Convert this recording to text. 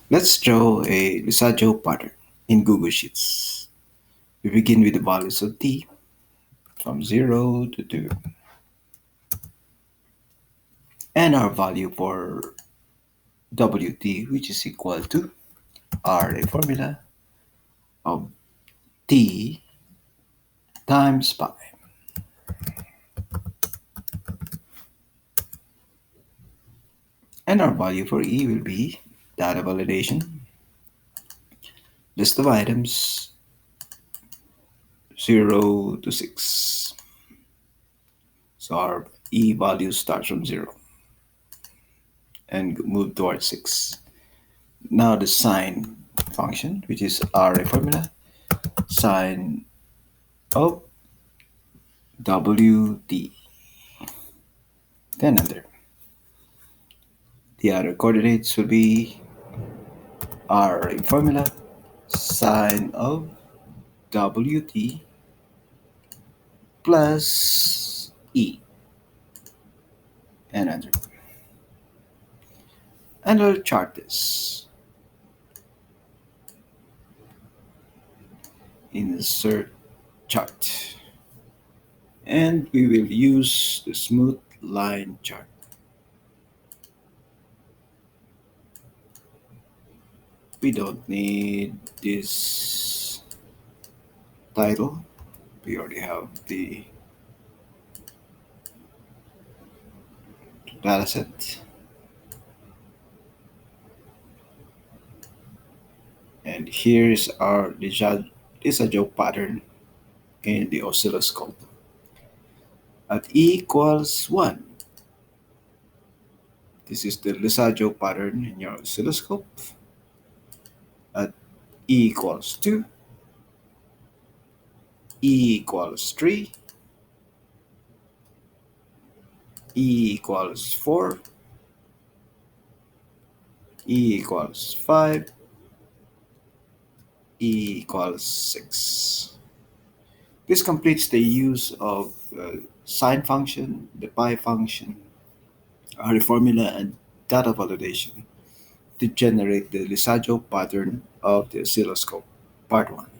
Let's draw a Lissajous pattern in Google Sheets. We begin with the values of t from 0 to 2 and our value for wt, which is equal to array formula of t times pi. And our value for e will be data validation, list of items 0 to 6. So our e value starts from 0 and move towards 6. Now the sign function, which is array formula, sign of wt, then enter. The other coordinates will be array formula, sign of wt plus e, and enter. And I'll chart this. Insert chart. And we will use the smooth line chart. We don't need this title. We already have the dataset. And here's our Lissajous pattern in the oscilloscope. At E equals 1, this is the Lissajous pattern in your oscilloscope. At E equals 2, E equals 3, E equals 4, E equals 5, E equals 6. This completes the use of sine function, the pi function, array formula, and data validation to generate the Lissajous pattern of the oscilloscope. Part 1.